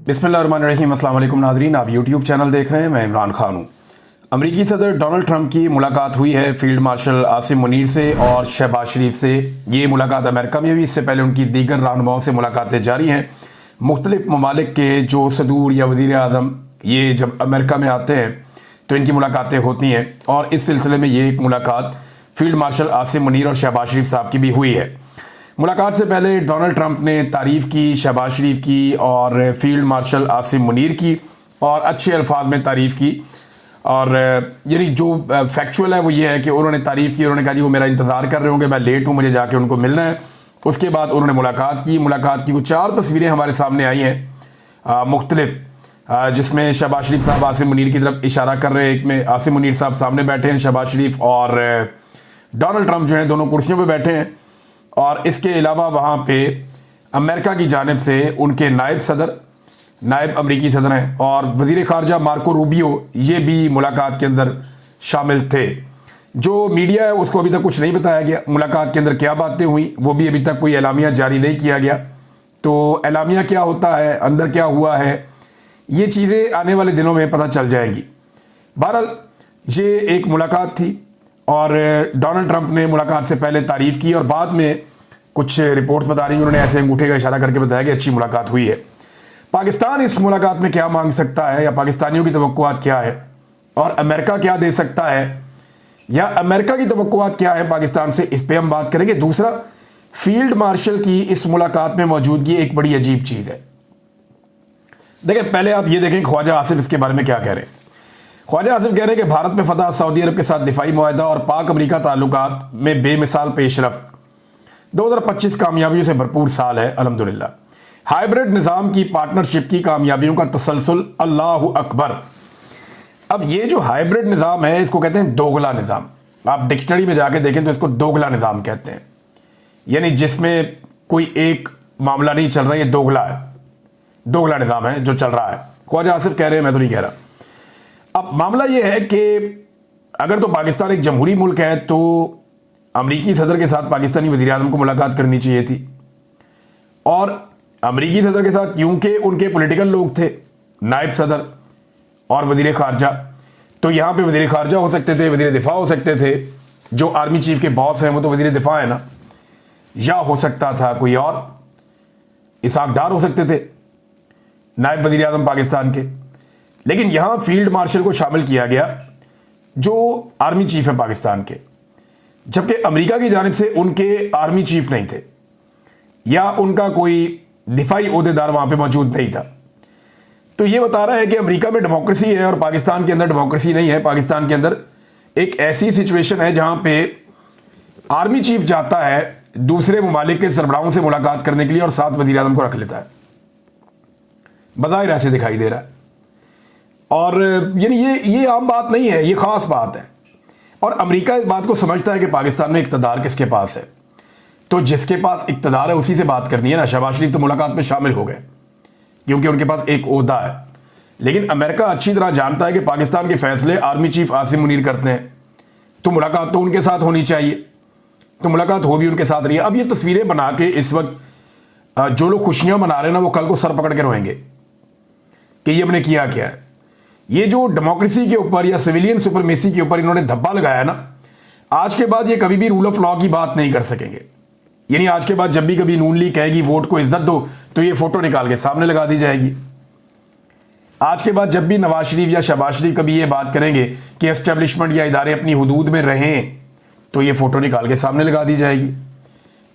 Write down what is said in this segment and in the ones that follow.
बिस्मिल्लाहिर्रहमानिर्रहीम। अस्सलाम वालेकुम नाज़रीन, आप यूट्यूब चैनल देख रहे हैं। मैं इमरान खान हूँ। अमरीकी सदर डोनाल्ड ट्रंप की मुलाकात हुई है फील्ड मार्शल आसिम मुनीर से और शहबाज शरीफ से। ये मुलाकात अमेरिका में हुई, इससे पहले उनकी दीगर रहनुमाओं से मुलाकातें जारी हैं। मुख्तलिफ ममालिक के जो सदूर या वज़ीर आज़म ये जब अमेरिका में आते हैं तो इनकी मुलाकातें होती हैं, और इस सिलसिले में ये एक मुलाकात फील्ड मार्शल आसिम मुनीर और शहबाज शरीफ साहब की भी हुई है। मुलाकात से पहले डोनाल्ड ट्रंप ने तारीफ़ की शहबाज शरीफ की और फील्ड मार्शल आसिम मुनीर की, और अच्छे अल्फाज में तारीफ़ की। और यानी जो फैक्चुअल है वो ये है कि उन्होंने तारीफ़ की, उन्होंने कहा जी वो मेरा इंतज़ार कर रहे होंगे, मैं लेट हूँ, मुझे जाके उनको मिलना है। उसके बाद उन्होंने मुलाकात की वो 4 तस्वीरें हमारे सामने आई हैं मुख्तलिफ, जिसमें शहबाज शरीफ साहब आसिम मुनीर की तरफ इशारा कर रहे हैं। एक में आसिम मुनीर साहब सामने बैठे हैं, शहबाज शरीफ और डोनाल्ड ट्रंप जो हैं दोनों कुर्सियों पर बैठे हैं। और इसके अलावा वहाँ पे अमेरिका की जानिब से उनके नायब अमरीकी सदर हैं और वज़ीर ख़ारजा मार्को रूबियो, ये भी मुलाकात के अंदर शामिल थे। जो मीडिया है उसको अभी तक कुछ नहीं बताया गया मुलाकात के अंदर क्या बातें हुई, वो भी अभी तक कोई एलामिया जारी नहीं किया गया। तो एलामिया क्या होता है, अंदर क्या हुआ है, ये चीज़ें आने वाले दिनों में पता चल जाएंगी। बहरहाल ये एक मुलाकात थी और डोनाल्ड ट्रंप ने मुलाकात से पहले तारीफ़ की और बाद में कुछ रिपोर्ट्स बता रही हैं, उन्होंने ऐसे अंगूठे का इशारा करके बताया कि अच्छी मुलाकात हुई है। पाकिस्तान इस मुलाकात में क्या मांग सकता है, या पाकिस्तानियों की तवक्कुआत क्या है, और अमेरिका क्या दे सकता है, या अमेरिका की तवक्कुआत क्या है पाकिस्तान से, इस पर हम बात करेंगे। दूसरा, फील्ड मार्शल की इस मुलाकात में मौजूदगी एक बड़ी अजीब चीज़ है। देखिए, पहले आप ये देखें ख्वाजा आसिफ इसके बारे में क्या कह रहे हैं। ख्वाजा आसिफ कह रहे हैं कि भारत में फतह, सऊदी अरब के साथ दिफाई मुआहदा और पाक अमरीका ताल्लुकात में बेमिसाल पेशरफ्त। 2025 कामयाबियों से भरपूर साल है अल्हम्दुलिल्लाह। हाइब्रिड निज़ाम की पार्टनरशिप की कामयाबियों का तसलसल, अल्लाहु अकबर। अब ये जो हाइब्रिड निज़ाम है इसको कहते हैं दोगला निज़ाम। आप डिक्शनरी में जाके देखें तो इसको दोगला निज़ाम कहते हैं, यानी जिसमें कोई एक मामला नहीं चल रहा, ये दोगला है, दोगला निज़ाम है जो चल रहा है। ख्वाजा आसिफ कह रहे हैं, मैं तो नहीं कह रहा। अब मामला यह है कि अगर तो पाकिस्तान एक जमहूरी मुल्क है तो अमरीकी सदर के साथ पाकिस्तानी वज़ीर आज़म को मुलाकात करनी चाहिए थी, और अमरीकी सदर के साथ क्योंकि उनके पॉलिटिकल लोग थे, नायब सदर और वज़ीर ख़ारजा, तो यहाँ पे वज़ीर ख़ारजा हो सकते थे, वज़ीर दिफा हो सकते थे, जो आर्मी चीफ के बॉस हैं वो तो वज़ीर दिफा है ना, या हो सकता था कोई और, इसहाक डार हो सकते थे नायब वज़ीर आज़म पाकिस्तान के। लेकिन यहाँ फील्ड मार्शल को शामिल किया गया जो आर्मी चीफ है पाकिस्तान के, जबकि अमेरिका की जानिब से उनके आर्मी चीफ नहीं थे या उनका कोई दिफाई ओहदेदार वहाँ पे मौजूद नहीं था। तो ये बता रहा है कि अमेरिका में डेमोक्रेसी है और पाकिस्तान के अंदर डेमोक्रेसी नहीं है। पाकिस्तान के अंदर एक ऐसी सिचुएशन है जहाँ पे आर्मी चीफ जाता है दूसरे ममालिक के सरबराहों से मुलाकात करने के लिए और साथ वज़ीर आज़म को रख लेता है, बज़ाहिर ऐसे दिखाई दे रहा है। और यानी ये आम बात नहीं है, ये ख़ास बात है। और अमेरिका इस बात को समझता है कि पाकिस्तान में इक़्तिदार किसके पास है, तो जिसके पास इक़्तिदार है उसी से बात करनी है ना। शहबाज शरीफ तो मुलाकात में शामिल हो गए क्योंकि उनके पास एक ओहदा है, लेकिन अमेरिका अच्छी तरह जानता है कि पाकिस्तान के फैसले आर्मी चीफ आसिम मुनीर करते हैं, तो मुलाकात तो उनके साथ होनी चाहिए। तो मुलाकात हो भी उनके साथ रही है। अब ये तस्वीरें बना के इस वक्त जो लोग खुशियाँ मना रहे हैं ना, वो कल को सर पकड़ के रोएंगे कि ये हमने किया क्या है। ये जो डेमोक्रेसी के ऊपर या सिविलियन सुपरमेसी के ऊपर इन्होंने धब्बा लगाया ना, आज के बाद ये कभी भी रूल ऑफ लॉ की बात नहीं कर सकेंगे। यानी आज के बाद जब भी कभी नून लीग कहेगी वोट को इज्जत दो, तो ये फोटो निकाल के सामने लगा दी जाएगी। आज के बाद जब भी नवाज शरीफ या शहबाज शरीफ कभी ये बात करेंगे कि एस्टेब्लिशमेंट या इदारे अपनी हुदूद में रहें, तो ये फोटो निकाल के सामने लगा दी जाएगी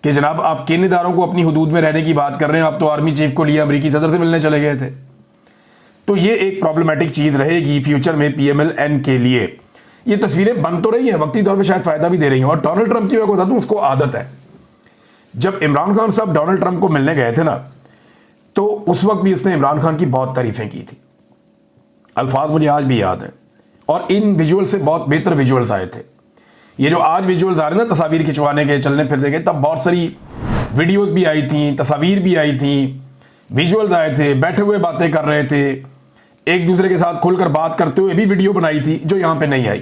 कि जनाब आप किन इदारों को अपनी हुदूद में रहने की बात कर रहे हैं, आप तो आर्मी चीफ को लिए अमरीकी सदर से मिलने चले गए थे। तो ये एक प्रॉब्लमेटिक चीज़ रहेगी फ्यूचर में PMLN के लिए। ये तस्वीरें बन तो रही हैं, वक्ती तौर पे शायद फ़ायदा भी दे रही हैं। और डोनाल्ड ट्रंप की मैं बता दूँ, उसको आदत है, जब इमरान खान साहब डोनाल्ड ट्रंप को मिलने गए थे ना, तो उस वक्त भी उसने इमरान खान की बहुत तारीफ़ें की थी। अल्फाज मुझे आज भी याद हैं, और इन विजुअल से बहुत बेहतर विजुअल्स आए थे। ये जो आज विजुअल्स आ रहे हैं ना तस्वीर खिंचवाने के, चलने फिरने के, तब बहुत सारी वीडियोज़ भी आई थी, तस्वीर भी आई थी, विजुअल्स आए थे, बैठे हुए बातें कर रहे थे, एक दूसरे के साथ खुलकर बात करते हुए भी वीडियो बनाई थी, जो यहाँ पे नहीं आई।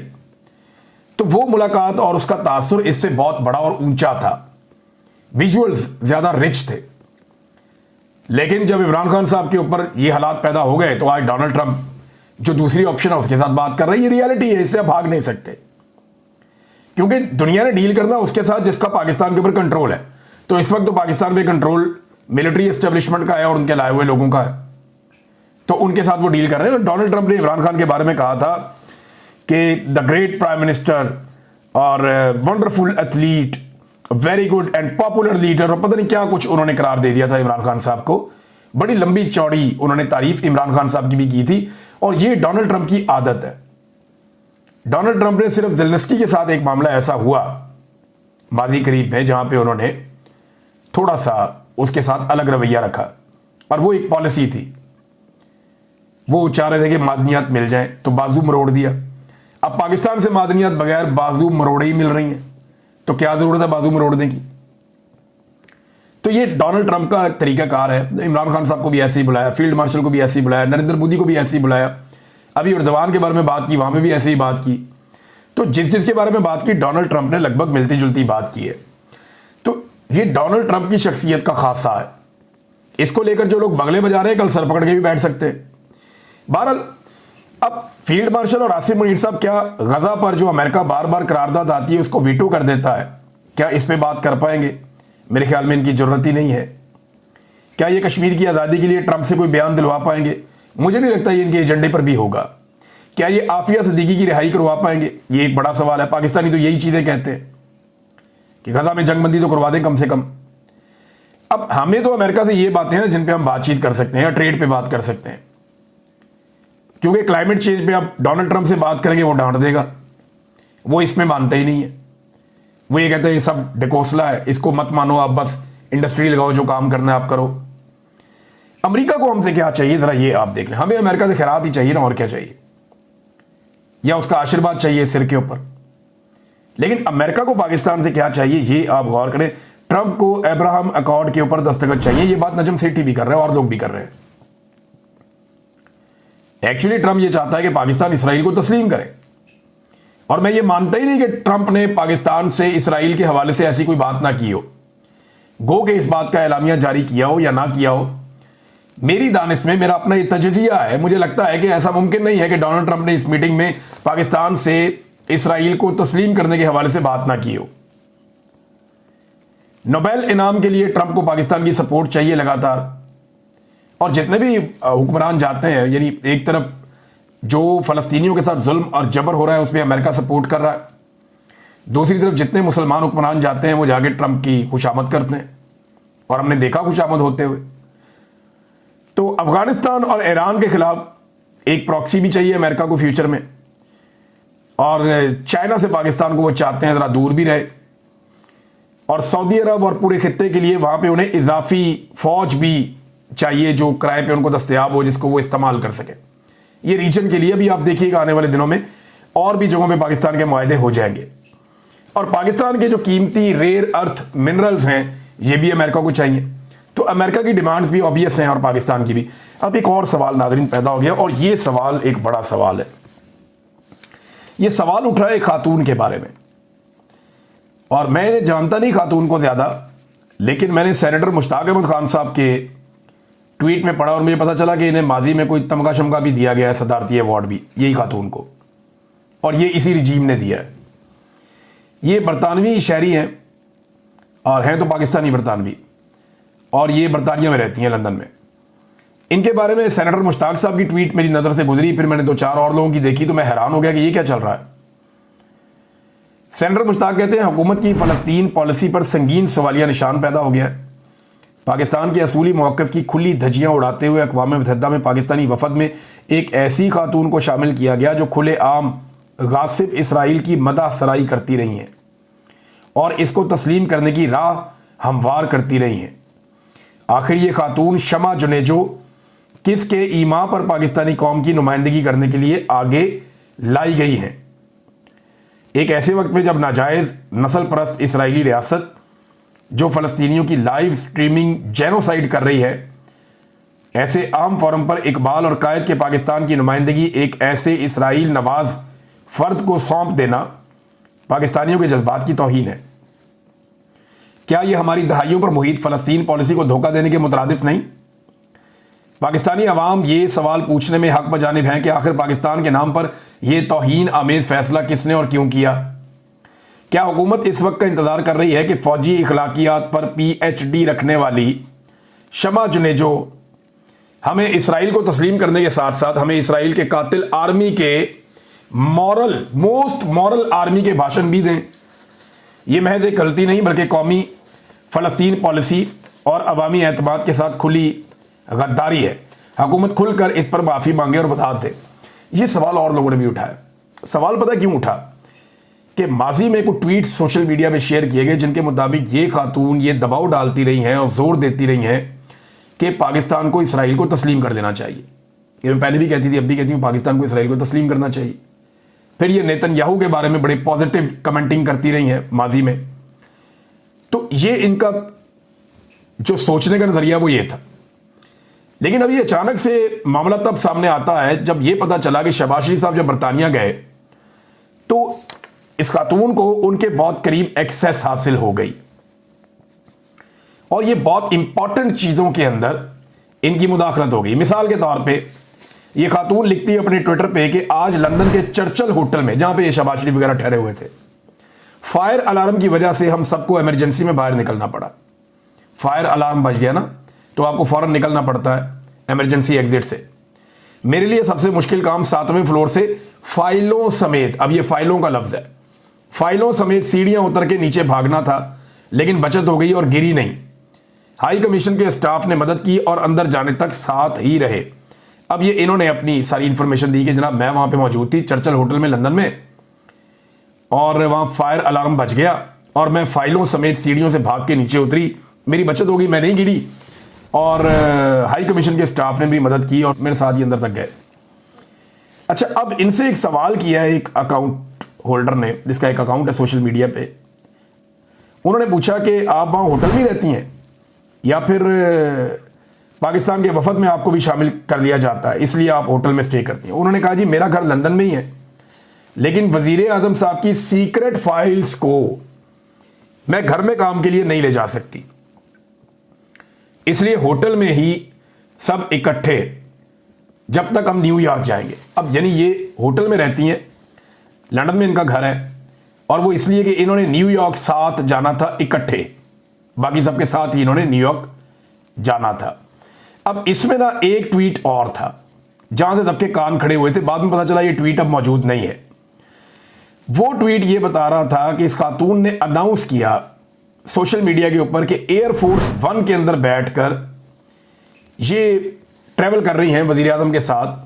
तो वो मुलाकात और उसका तासुर इससे बहुत बड़ा और ऊंचा था, विजुअल्स ज़्यादा रिच थे। लेकिन जब इमरान खान साहब के ऊपर ये हालात पैदा हो गए तो आज डोनाल्ड ट्रंप जो दूसरी ऑप्शन है उसके साथ बात कर रहे हैं। ये रियलिटी है, इससे आप भाग नहीं सकते, क्योंकि दुनिया ने डील करना उसके साथ जिसका पाकिस्तान के ऊपर कंट्रोल है। तो इस वक्त तो पाकिस्तान पे कंट्रोल मिलिट्री एस्टेब्लिशमेंट का है और उनके लाए हुए लोगों का है, तो उनके साथ वो डील कर रहे हैं। डोनाल्ड ट्रंप ने इमरान खान के बारे में कहा था कि द ग्रेट प्राइम मिनिस्टर और wonderful athlete, very good and popular leader, और पता नहीं क्या कुछ उन्होंने करार दे दिया था इमरान खान साहब को। बड़ी लंबी चौड़ी उन्होंने तारीफ इमरान खान साहब की भी की थी, और ये डोनाल्ड ट्रंप की आदत है। डोनाल्ड ट्रंप ने सिर्फ ज़ेलेंस्की के साथ एक मामला ऐसा हुआ माजी करीब में जहां पे उन्होंने थोड़ा सा उसके साथ अलग रवैया रखा, और वो एक पॉलिसी थी। वो चाह रहे थे कि मादनियात मिल जाए तो बाजू मरोड़ दिया। अब पाकिस्तान से मादनियात बगैर बाजू मरोड़े ही मिल रही हैं, तो क्या जरूरत है बाजू मरोड़ने की। तो ये डोनाल्ड ट्रंप का तरीकाकार है। इमरान खान साहब को भी ऐसे ही बुलाया, फील्ड मार्शल को भी ऐसे ही बुलाया, नरेंद्र मोदी को भी ऐसे ही बुलाया, अभी एर्दोगान के बारे में बात की, वहां पे भी ऐसे ही बात की। तो जिस जिसके बारे में बात की डोनाल्ड ट्रंप ने लगभग मिलती जुलती बात की है। तो ये डोनाल्ड ट्रंप की शख्सियत का खासा है। इसको लेकर जो लोग बगले बजा रहे हैं कल सर पकड़ के भी बैठ सकते हैं। बहरहाल अब फील्ड मार्शल और आसिम मुनीर साहब क्या गजा पर जो अमेरिका बार बार करारदाद आती है उसको वीटो कर देता है, क्या इस पे बात कर पाएंगे? मेरे ख्याल में इनकी जरूरत ही नहीं है। क्या ये कश्मीर की आज़ादी के लिए ट्रंप से कोई बयान दिलवा पाएंगे? मुझे नहीं लगता ये इनके एजेंडे पर भी होगा। क्या ये आफिया सिद्दीकी की रिहाई करवा पाएंगे? ये एक बड़ा सवाल है। पाकिस्तानी तो यही चीजें कहते हैं कि गजा में जंगबंदी तो करवा दें कम से कम। अब हमें तो अमेरिका से ये बातें हैं जिन पे हम बातचीत कर सकते हैं या ट्रेड पे बात कर सकते हैं, क्योंकि क्लाइमेट चेंज पे आप डोनाल्ड ट्रंप से बात करेंगे वो डांट देगा। वो इसमें मानते ही नहीं है। वो ये कहते हैं ये सब डिकोसला है, इसको मत मानो, आप बस इंडस्ट्री लगाओ, जो काम करना है आप करो। अमेरिका को हमसे क्या चाहिए जरा ये आप देख लें। हमें अमेरिका से खैरात ही चाहिए ना, और क्या चाहिए, या उसका आशीर्वाद चाहिए सिर के ऊपर। लेकिन अमेरिका को पाकिस्तान से क्या चाहिए ये आप गौर करें। ट्रंप को अब्राहम अकॉर्ड के ऊपर दस्तखत चाहिए। ये बात नजम सेठी भी कर रहे हैं और लोग भी कर रहे हैं। एक्चुअली ट्रंप ये चाहता है कि पाकिस्तान इसराइल को तस्लीम करे, और मैं ये मानता ही नहीं कि ट्रंप ने पाकिस्तान से इसराइल के हवाले से ऐसी कोई बात ना की हो। गो के इस बात का एलामिया जारी किया हो या ना किया हो, मेरी दानिश में मेरा अपना ये तजजिया है। मुझे लगता है कि ऐसा मुमकिन नहीं है कि डोनाल्ड ट्रंप ने इस मीटिंग में पाकिस्तान से इसराइल को तस्लीम करने के हवाले से बात ना की हो। नोबेल इनाम के लिए ट्रंप को पाकिस्तान की सपोर्ट चाहिए लगातार, और जितने भी हुक्मरान जाते हैं, यानी एक तरफ जो फलस्तीनियों के साथ जुल्म और जबर हो रहा है उसमें अमेरिका सपोर्ट कर रहा है, दूसरी तरफ जितने मुसलमान हुक्मरान जाते हैं वो जाके ट्रंप की खुशामद करते हैं, और हमने देखा खुशामद होते हुए। तो अफगानिस्तान और ईरान के खिलाफ एक प्रॉक्सी भी चाहिए अमेरिका को फ्यूचर में, और चाइना से पाकिस्तान को वो चाहते हैं ज़रा दूर भी रहे, और सऊदी अरब और पूरे खित्ते के लिए वहाँ पे उन्हें इजाफी फौज भी चाहिए जो किराए पे उनको दस्तयाब हो, जिसको वो इस्तेमाल कर सके। ये रीजन के लिए भी आप देखिएगा आने वाले दिनों में और भी जगहों पे पाकिस्तान के मुआहदे हो जाएंगे। और पाकिस्तान के जो कीमती रेयर अर्थ मिनरल्स हैं ये भी अमेरिका को चाहिए। तो अमेरिका की डिमांड्स भी ऑब्वियस हैं और पाकिस्तान की भी। अब एक और सवाल नाज़रीन पैदा हो गया, और ये सवाल एक बड़ा सवाल है। ये सवाल उठ रहा है एक खातून के बारे में, और मैं जानता नहीं खातून को ज़्यादा, लेकिन मैंने सेनेटर मुश्ताक अहमद खान साहब के ट्वीट में पढ़ा और मुझे पता चला कि इन्हें माजी में कोई तमगा शमगा भी दिया गया है, सदारती अवार्ड भी, यही खातून को, और ये इसी रिजीम ने दिया है। ये बरतानवी शहरी हैं और हैं तो पाकिस्तानी बरतानवी, और ये बरतानिया में रहती हैं लंदन में। इनके बारे में सेनेटर मुश्ताक साहब की ट्वीट मेरी नज़र से गुजरी, फिर मैंने 2-4 और लोगों की देखी तो मैं हैरान हो गया कि ये क्या चल रहा है। सेनेटर मुश्ताक कहते हैं हुकूमत की फ़लस्तीन पॉलिसी पर संगीन सवालिया निशान पैदा हो गया है। पाकिस्तान के असूली मौक़िफ़ की खुली धज्जियाँ उड़ाते हुए अक़वाम मुत्तहिदा में पाकिस्तानी वफ़द में एक ऐसी खातून को शामिल किया गया जो खुले आम गासिब इसराइल की मदह सराई करती रही हैं और इसको तस्लीम करने की राह हमवार करती रही हैं। आखिर ये खातून शमा जुनेजो किसके ईमा पर पाकिस्तानी कौम की नुमाइंदगी करने के लिए आगे लाई गई हैं। एक ऐसे वक्त में जब नाजायज़ नस्ल परस्त इसराइली रियासत जो फ़लस्तीनियों की लाइव स्ट्रीमिंग जेनोसाइड कर रही है, ऐसे आम फोरम पर इकबाल और कायद के पाकिस्तान की नुमाइंदगी एक ऐसे इसराइल नवाज फ़र्द को सौंप देना पाकिस्तानियों के जज्बात की तौहीन है। क्या यह हमारी दहाइयों पर मुहित फ़लस्तीन पॉलिसी को धोखा देने के मुतरादिफ नहीं? पाकिस्तानी अवाम ये सवाल पूछने में हक बजानिब हैं कि आखिर पाकिस्तान के नाम पर यह तौहीन आमेज फैसला किसने और क्यों किया। क्या हुकूमत इस वक्त का इंतजार कर रही है कि फौजी इखलाकियात पर PhD रखने वाली शमा जुनेजो हमें इसराइल को तस्लीम करने के साथ साथ हमें इसराइल के कातिल आर्मी के मोस्ट मॉरल आर्मी के भाषण भी दें। यह महज एक गलती नहीं बल्कि कौमी फ़लस्तीन पॉलिसी और अवामी एतमाद के साथ खुली गद्दारी है। हुकूमत खुलकर इस पर माफ़ी मांगे और बता दे। ये सवाल और लोगों ने भी उठाया। सवाल पता क्यों उठा कि माजी में कुछ ट्वीट सोशल मीडिया में शेयर किए गए जिनके मुताबिक ये खातून ये दबाव डालती रही हैं और जोर देती रही हैं कि पाकिस्तान को इसराइल को तस्लीम कर देना चाहिए। ये मैं पहले भी कहती थी, अब भी कहती हूँ, पाकिस्तान को इसराइल को तस्लीम करना चाहिए। फिर ये नेतन्याहू के बारे में बड़े पॉजिटिव कमेंटिंग करती रही हैं माजी में। तो ये इनका जो सोचने का नजरिया वो ये था। लेकिन अभी अचानक से मामला तब सामने आता है जब यह पता चला कि शहबाज शरीफ साहब जब बरतानिया गए तो इस खातून को उनके बहुत करीब एक्सेस हासिल हो गई और ये बहुत इंपॉर्टेंट चीजों के अंदर इनकी मुदाखलत हो गई। मिसाल के तौर पे ये खातून लिखती है अपने ट्विटर पे कि आज लंदन के चर्चिल होटल में, जहां पे ये शहबाज शरीफ वगैरह ठहरे हुए थे, फायर अलार्म की वजह से हम सबको इमरजेंसी में बाहर निकलना पड़ा। फायर अलार्म बज गया ना तो आपको फौरन निकलना पड़ता है इमरजेंसी एग्जिट से। मेरे लिए सबसे मुश्किल काम 7वें फ्लोर से फाइलों समेत, अब ये फाइलों का लफ्ज है, फाइलों समेत सीढ़ियां उतर के नीचे भागना था, लेकिन बचत हो गई और गिरी नहीं। हाई कमीशन के स्टाफ ने मदद की और अंदर जाने तक साथ ही रहे। अब ये इन्होंने अपनी सारी इंफॉर्मेशन दी कि जनाब मैं वहां पे मौजूद थी चर्चिल होटल में लंदन में और वहां फायर अलार्म बज गया और मैं फाइलों समेत सीढ़ियों से भाग के नीचे उतरी, मेरी बचत हो गई, मैं नहीं गिरी और हाई कमीशन के स्टाफ ने भी मदद की और मेरे साथ ही अंदर तक गए। अच्छा, अब इनसे एक सवाल किया है एक अकाउंट होल्डर ने, जिसका एक अकाउंट है सोशल मीडिया पे। उन्होंने पूछा कि आप वहां होटल में रहती हैं या फिर पाकिस्तान के वफद में आपको भी शामिल कर लिया जाता है इसलिए आप होटल में स्टे करती हैं। उन्होंने कहा जी मेरा घर लंदन में ही है, लेकिन वजीर आजम साहब की सीक्रेट फाइल्स को मैं घर में काम के लिए नहीं ले जा सकती, इसलिए होटल में ही सब इकट्ठे जब तक हम न्यूयॉर्क जाएंगे। अब यानी ये होटल में रहती हैं, लंदन में इनका घर है और वो इसलिए कि इन्होंने न्यूयॉर्क साथ जाना था इकट्ठे, बाकी सबके साथ ही इन्होंने न्यूयॉर्क जाना था। अब इसमें ना एक ट्वीट और था जहां से सबके कान खड़े हुए थे, बाद में पता चला ये ट्वीट अब मौजूद नहीं है। वो ट्वीट ये बता रहा था कि इस खातून ने अनाउंस किया सोशल मीडिया के ऊपर कि एयरफोर्स 1 के अंदर बैठकर ये ट्रैवल कर रही हैं वजीर आज़म के साथ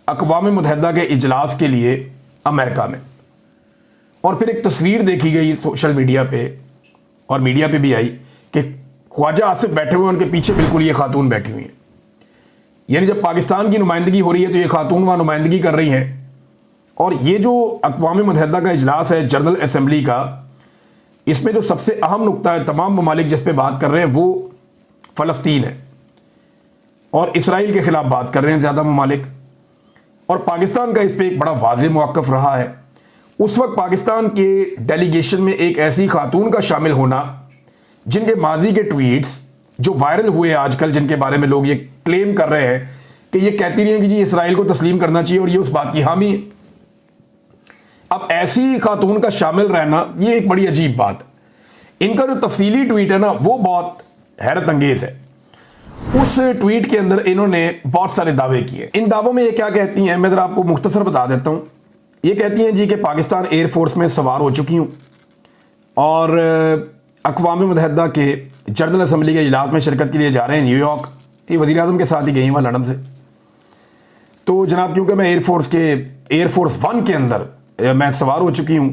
अक़वाम मुत्तहिदा के इजलास के लिए अमेरिका में। और फिर एक तस्वीर देखी गई सोशल मीडिया पे और मीडिया पे भी आई कि ख्वाजा आसिफ बैठे हुए, उनके पीछे बिल्कुल ये खातून बैठी हुई हैं। यानी जब पाकिस्तान की नुमाइंदगी हो रही है तो ये खातून वहाँ नुमाइंदगी कर रही हैं। और ये जो अक़वाम मुत्तहिदा का इजलास है जनरल असम्बली का, इसमें जो सबसे अहम नुक्ता है तमाम ममालिक जिस पे बात कर रहे हैं वो फ़लस्तीन है और इसराइल के ख़िलाफ़ बात कर रहे हैं ज़्यादा ममालिक, और पाकिस्तान का इस पर एक बड़ा वाज़ेह मौक़िफ़ रहा है। उस वक्त पाकिस्तान के डेलीगेशन में एक ऐसी खातून का शामिल होना जिनके माजी के ट्वीट्स जो वायरल हुए आजकल, जिनके बारे में लोग ये क्लेम कर रहे हैं कि ये कहती रही है कि जी इसराइल को तस्लीम करना चाहिए और ये उस बात की हामी है। अब ऐसी खातून का शामिल रहना ये एक बड़ी अजीब बात है। इनका जो तफसीली ट्वीट है ना वो बहुत हैरत अंगेज है। उस ट्वीट के अंदर इन्होंने बहुत सारे दावे किए। इन दावों में ये क्या कहती हैं मैं जरा आपको मुख्तसर बता देता हूँ। ये कहती हैं जी कि पाकिस्तान एयरफोर्स में सवार हो चुकी हूँ और अक़वाम मुत्तहिदा के जनरल असम्बली के इजलास में शिरकत के लिए जा रहे हैं न्यूयॉर्क। ये वज़ीर आज़म के साथ ही गई वहाँ लंदन से। तो जनाब क्योंकि मैं एयरफोर्स 1 के अंदर मैं सवार हो चुकी हूँ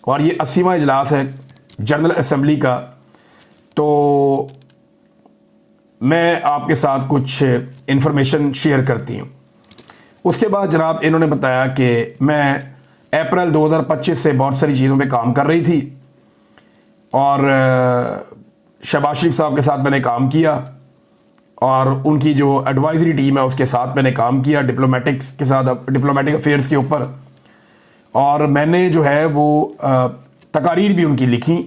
और ये 80वां इजलास है जनरल असम्बली का, तो मैं आपके साथ कुछ इन्फॉर्मेशन शेयर करती हूँ। उसके बाद जनाब इन्होंने बताया कि मैं अप्रैल 2025 से बहुत सारी चीज़ों पे काम कर रही थी और शहबाज शरीफ साहब के साथ मैंने काम किया और उनकी जो एडवाइजरी टीम है उसके साथ मैंने काम किया डिप्लोमेटिक्स के साथ, डिप्लोमेटिक अफेयर्स के ऊपर। और मैंने जो है वो तकारीर भी उनकी लिखी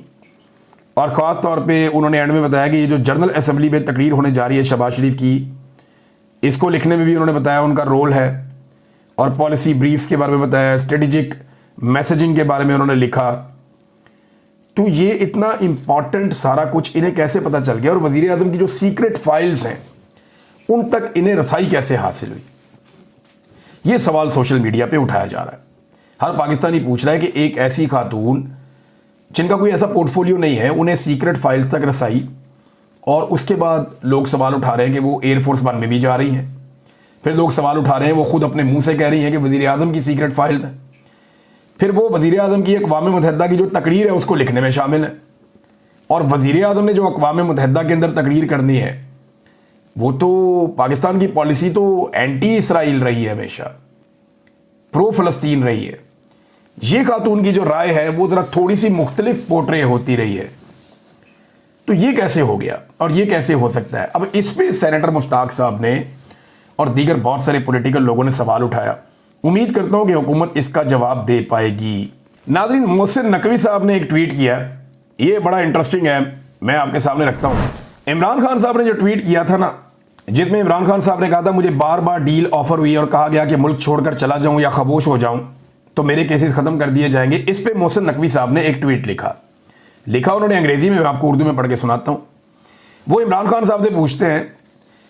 और ख़ास तौर पे उन्होंने एंड में बताया कि ये जो जनरल असम्बली में तकरीर होने जा रही है शहबाज शरीफ की, इसको लिखने में भी उन्होंने बताया उनका रोल है, और पॉलिसी ब्रीफ्स के बारे में बताया, स्ट्रेटेजिक मैसेजिंग के बारे में उन्होंने लिखा। तो ये इतना इंपॉर्टेंट सारा कुछ इन्हें कैसे पता चल गया, और वजीर आजम की जो सीक्रेट फाइल्स हैं उन तक इन्हें रसाई कैसे हासिल हुई, ये सवाल सोशल मीडिया पे उठाया जा रहा है। हर पाकिस्तानी पूछ रहा है कि एक ऐसी खातून जिनका कोई ऐसा पोर्टफोलियो नहीं है, उन्हें सीक्रेट फाइल्स तक रसाई, और उसके बाद लोग सवाल उठा रहे हैं कि वो एयरफोर्स वन में भी जा रही हैं। फिर लोग सवाल उठा रहे हैं, वो खुद अपने मुंह से कह रही हैं कि वजीर आजम की सीक्रेट फाइल्स हैं। फिर वो वजीर आजम की अक़वाम मुत्तहिदा की जो तकरीर है उसको लिखने में शामिल है, और वजीर आजम ने जो अक़वाम मुत्तहिदा के अंदर तकरीर करनी है वो तो पाकिस्तान की पॉलिसी तो एंटी इसराइल रही है, हमेशा प्रो फ़लस्तीन रही है। ये खातून की जो राय है वो ज़रा थोड़ी सी मुख्तलिफ पोर्ट्रे होती रही है। तो ये कैसे हो गया और ये कैसे हो सकता है? अब इस पे सेनेटर मुश्ताक साहब ने और दीगर बहुत सारे पॉलिटिकल लोगों ने सवाल उठाया। उम्मीद करता हूं कि हुकूमत इसका जवाब दे पाएगी। नाज़रीन, मोहसिन नकवी साहब ने एक ट्वीट किया, ये बड़ा इंटरेस्टिंग है, मैं आपके सामने रखता हूं। इमरान खान साहब ने जो ट्वीट किया था ना, जिसमें इमरान खान साहब ने कहा था मुझे बार बार डील ऑफर हुई और कहा गया कि मुल्क छोड़कर चला जाऊं या खामोश हो जाऊं तो मेरे केसेस खत्म कर दिए जाएंगे। इस पे मोहसिन नकवी साहब ने एक ट्वीट लिखा उन्होंने अंग्रेजी में, मैं आपको उर्दू में पढ़ के सुनाता हूं। वो इमरान खान साहब से पूछते हैं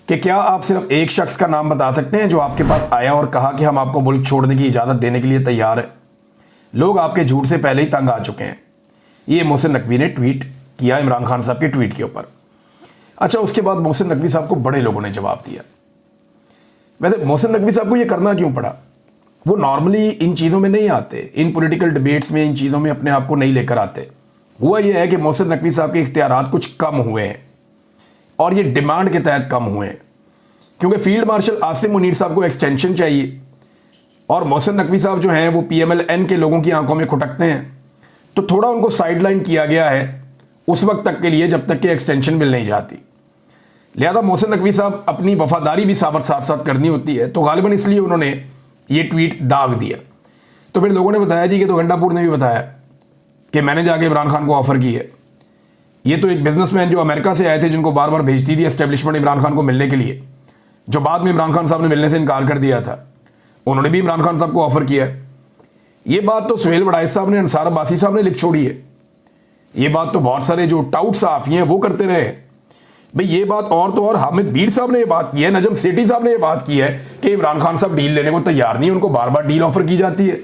कि क्या आप सिर्फ एक शख्स का नाम बता सकते हैं जो आपके पास आया और कहा कि हम आपको मुल्क छोड़ने की इजाज़त देने के लिए तैयार हैं? लोग आपके झूठ से पहले ही तंग आ चुके हैं। ये मोहसिन नकवी ने ट्वीट किया इमरान खान साहब के ट्वीट के ऊपर। अच्छा, उसके बाद मोहसिन नकवी साहब को बड़े लोगों ने जवाब दिया। वैसे मोहसिन नकवी साहब को ये करना क्यों पड़ा? वो नॉर्मली इन चीज़ों में नहीं आते, इन पॉलिटिकल डिबेट्स में इन चीज़ों में अपने आप को नहीं लेकर आते। हुआ ये है कि मोहसिन नकवी साहब के इख्तियारात कुछ कम हुए हैं, और ये डिमांड के तहत कम हुए हैं, क्योंकि फील्ड मार्शल आसिम मुनीर साहब को एक्सटेंशन चाहिए, और मोहसिन नकवी साहब जो हैं वो PMLN के लोगों की आंखों में खुटकते हैं, तो थोड़ा उनको साइडलाइन किया गया है उस वक्त तक के लिए जब तक कि एक्सटेंशन मिल नहीं जाती। लिहाजा मोहसिन नकवी साहब अपनी वफादारी भी साथ साथ करनी होती है, तो गालिबन इसलिए उन्होंने ये ट्वीट दाग दिया। तो फिर लोगों ने बताया जी कि तो गंडापुर ने भी बताया कि मैंने जाके इमरान खान को ऑफर की है। ये तो एक बिजनेसमैन जो अमेरिका से आए थे, जिनको बार बार भेजती थी एस्टेब्लिशमेंट इमरान खान को मिलने के लिए, जो बाद में इमरान खान साहब ने मिलने से इनकार कर दिया था, उन्होंने भी इमरान खान साहब को ऑफर किया है। ये बात तो सुहेल वड़ाइस साहब ने, अंसार अब्बासी साहब ने लिख छोड़ी है। ये बात तो बहुत सारे जो टाउट सहाफ़ी हैं वो करते रहे हैं। भाई ये बात और तो और हामिद बीर साहब ने ये बात की है, नजम सेठी साहब ने ये बात की है कि इमरान खान साहब डील लेने को तैयार नहीं, उनको बार बार डील ऑफर की जाती है।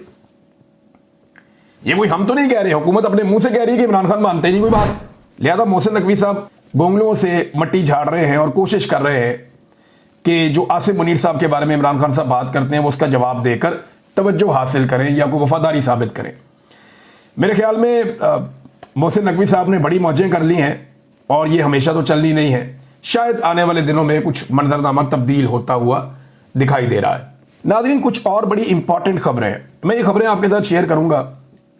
ये कोई हम तो नहीं कह रहे, हुकूमत अपने मुंह से कह रही है कि इमरान खान मानते नहीं कोई बात। लिहाजा मोहसिन नकवी साहब गोंगलों से मट्टी झाड़ रहे हैं और कोशिश कर रहे हैं कि जो आसिम मुनीर साहब के बारे में इमरान खान साहब बात करते हैं वो उसका जवाब देकर तवज्जो हासिल करें या कोई वफादारी साबित करें। मेरे ख्याल में मोहसिन नकवी साहब ने बड़ी मौजें कर ली हैं, और ये हमेशा तो चलनी नहीं है। शायद आने वाले दिनों में कुछ मंजरनामा तब्दील होता हुआ दिखाई दे रहा है। नाज़रीन, कुछ और बड़ी इंपॉर्टेंट खबरें हैं, मैं ये खबरें आपके साथ शेयर करूंगा,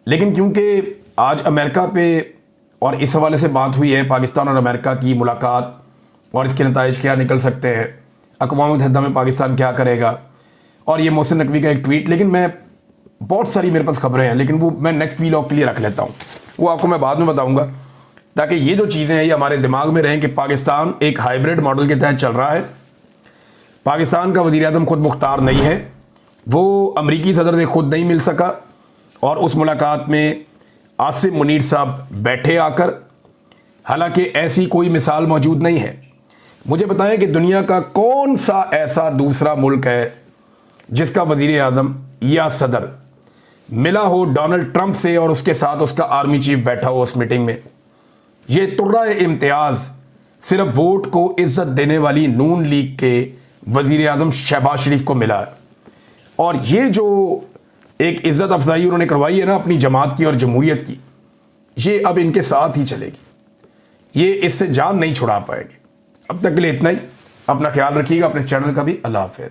लेकिन क्योंकि आज अमेरिका पे और इस हवाले से बात हुई है, पाकिस्तान और अमेरिका की मुलाकात और इसके नताइज क्या निकल सकते हैं, अक़वाम मुत्तहिदा में पाकिस्तान क्या करेगा, और ये मोहसिन नकवी का एक ट्वीट। लेकिन मैं बहुत सारी मेरे पास खबरें हैं, लेकिन वो मैं नेक्स्ट वीलॉग के लिए रख लेता हूँ, वो आपको मैं बाद में बताऊँगा, ताकि ये जो चीज़ें हैं ये हमारे दिमाग में रहें कि पाकिस्तान एक हाइब्रिड मॉडल के तहत चल रहा है। पाकिस्तान का वज़ीर आज़म खुद मुख्तार नहीं है, वो अमरीकी सदर से खुद नहीं मिल सका, और उस मुलाकात में आसिम मुनीर साहब बैठे आकर, हालांकि ऐसी कोई मिसाल मौजूद नहीं है। मुझे बताएं कि दुनिया का कौन सा ऐसा दूसरा मुल्क है जिसका वज़ीर आज़म या सदर मिला हो डोनाल्ड ट्रंप से और उसके साथ उसका आर्मी चीफ बैठा हो उस मीटिंग में। ये तुर्रा इम्तियाज़ सिर्फ वोट को इज्जत देने वाली नून लीग के वज़ीर आज़म शहबाज शरीफ को मिला है, और ये जो एक इज्जत अफजाई उन्होंने करवाई है ना अपनी जमात की और जमहूरियत की, ये अब इनके साथ ही चलेगी, ये इससे जान नहीं छुड़ा पाएंगे। अब तक के लिए इतना ही। अपना ख्याल रखिएगा, अपने चैनल का भी। अल्लाह हाफ़िज़।